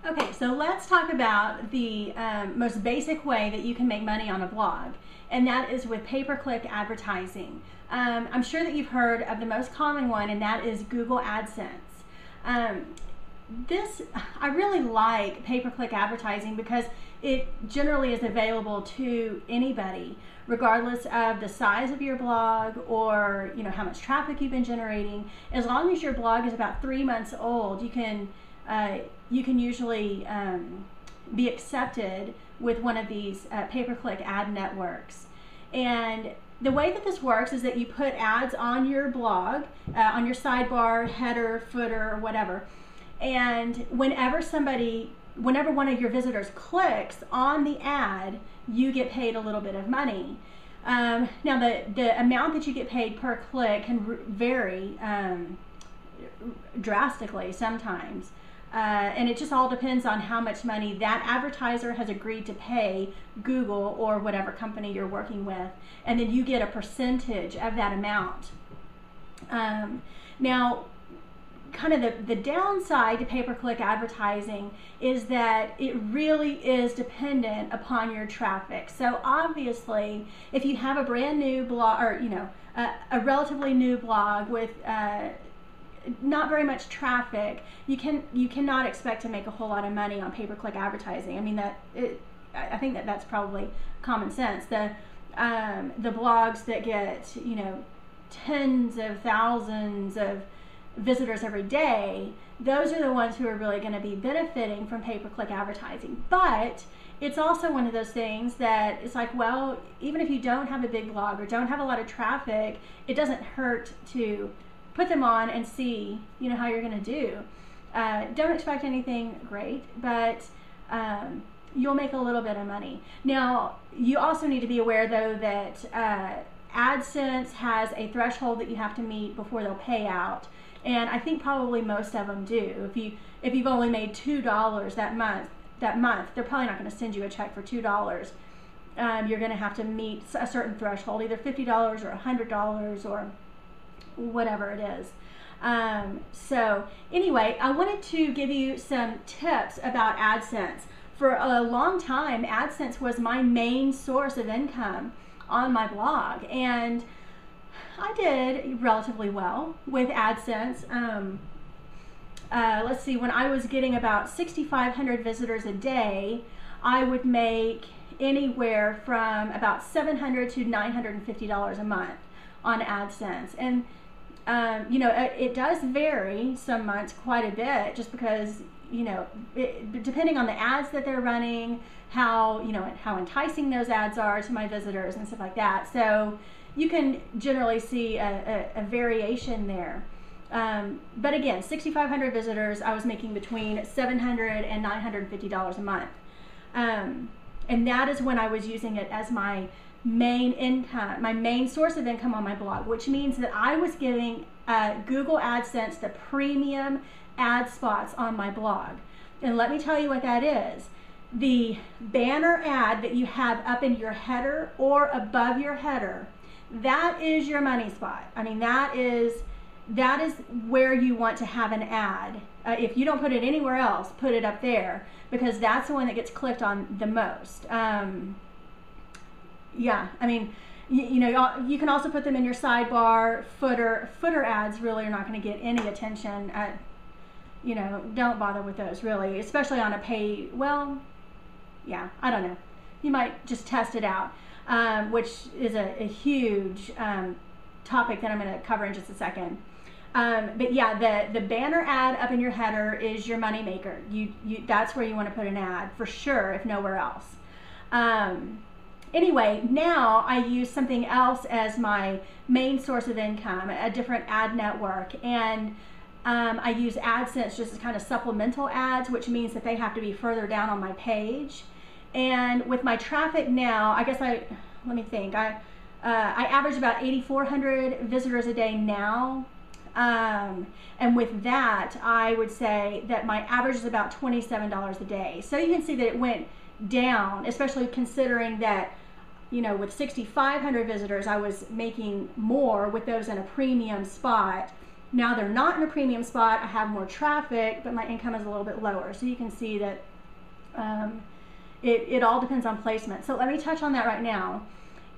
Okay, so let's talk about the most basic way that you can make money on a blog, and that is with pay-per-click advertising. I'm sure that you've heard of the most common one, and that is Google AdSense. I really like pay-per-click advertising because it generally is available to anybody, regardless of the size of your blog or how much traffic you've been generating. As long as your blog is about 3 months old, you can usually be accepted with one of these pay-per-click ad networks. And the way that this works is that you put ads on your blog, on your sidebar, header, footer, or whatever. And whenever one of your visitors clicks on the ad, you get paid a little bit of money. Now the amount that you get paid per click can vary drastically sometimes. And it just all depends on how much money that advertiser has agreed to pay Google or whatever company you're working with, and then you get a percentage of that amount. Now, kind of the downside to pay-per-click advertising is that it really is dependent upon your traffic. So obviously, if you have a brand new blog, or a relatively new blog with not very much traffic, you cannot expect to make a whole lot of money on pay-per-click advertising. I mean, I think that's probably common sense. The blogs that get tens of thousands of visitors every day, those are the ones who are really going to be benefiting from pay-per-click advertising. But it's also one of those things that it's like, well, even if you don't have a big blog or don't have a lot of traffic, it doesn't hurt to put them on and see how you're going to do. Don't expect anything great, but you'll make a little bit of money. Now, you also need to be aware, though, that AdSense has a threshold that you have to meet before they'll pay out, and I think probably most of them do. If you've only made $2 that month, they're probably not going to send you a check for $2. You're going to have to meet a certain threshold, either $50 or $100 or whatever it is. So anyway, I wanted to give you some tips about AdSense. For a long time, AdSense was my main source of income on my blog, and I did relatively well with AdSense. Let's see, when I was getting about 6,500 visitors a day, I would make anywhere from about $700 to $950 a month on AdSense. And it does vary some months quite a bit, just because depending on the ads that they're running, how enticing those ads are to my visitors and stuff like that. So you can generally see a variation there. But again, 6,500 visitors, I was making between $700 and $950 a month. And that is when I was using it as my main income, my main source of income on my blog, which means that I was giving Google AdSense the premium ad spots on my blog. And let me tell you what that is. The banner ad that you have up in your header or above your header, that is your money spot. I mean, that is where you want to have an ad. If you don't put it anywhere else, put it up there, because that's the one that gets clicked on the most. Yeah, I mean, you can also put them in your sidebar, footer. Footer ads really are not going to get any attention. Don't bother with those, really, especially on a pay. Well, yeah, I don't know. You might just test it out, which is a huge topic that I'm going to cover in just a second. But yeah, the banner ad up in your header is your money maker. That's where you want to put an ad for sure, if nowhere else. Anyway, now I use something else as my main source of income, a different ad network, and I use AdSense just as kind of supplemental ads, which means that they have to be further down on my page. And with my traffic now, I guess let me think. I average about 8,400 visitors a day now. And with that, I would say that my average is about $27 a day. So you can see that it went down, especially considering that, with 6,500 visitors, I was making more with those in a premium spot. Now they're not in a premium spot, I have more traffic, but my income is a little bit lower. So you can see that it all depends on placement. So let me touch on that right now.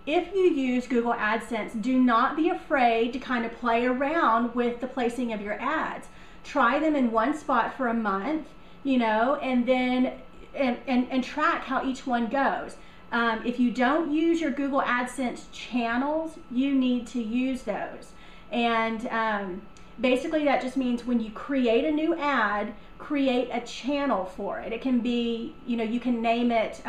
If you use Google AdSense, do not be afraid to kind of play around with the placing of your ads. Try them in one spot for a month, you know, and then and track how each one goes. If you don't use your Google AdSense channels, you need to use those. And basically that just means when you create a new ad, create a channel for it. It can be, you know, you can name it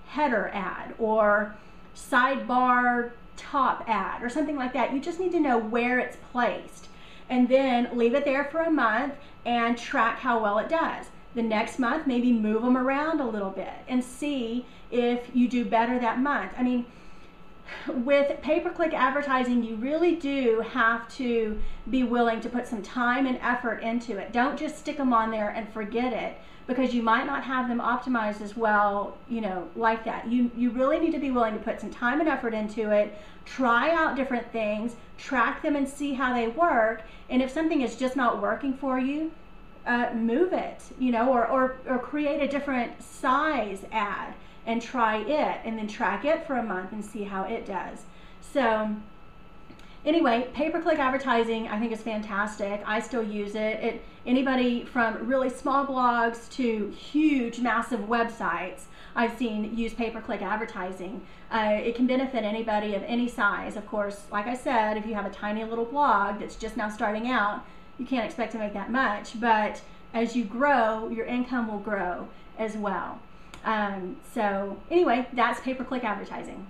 header ad or sidebar top ad or something like that. You just need to know where it's placed, and then leave it there for a month and track how well it does. The next month, maybe move them around a little bit and see if you do better that month. I mean, with pay-per-click advertising, you really do have to be willing to put some time and effort into it. Don't just stick them on there and forget it, because you might not have them optimized as well, you know, like that. You really need to be willing to put some time and effort into it, try out different things, track them and see how they work. And if something is just not working for you, move it, you know, or create a different size ad and try it, and then track it for a month and see how it does. So anyway, pay-per-click advertising I think is fantastic. I still use it. Anybody from really small blogs to huge, massive websites I've seen use pay-per-click advertising. It can benefit anybody of any size. Of course, like I said, if you have a tiny little blog that's just now starting out, you can't expect to make that much, but as you grow, your income will grow as well. So anyway, that's pay-per-click advertising.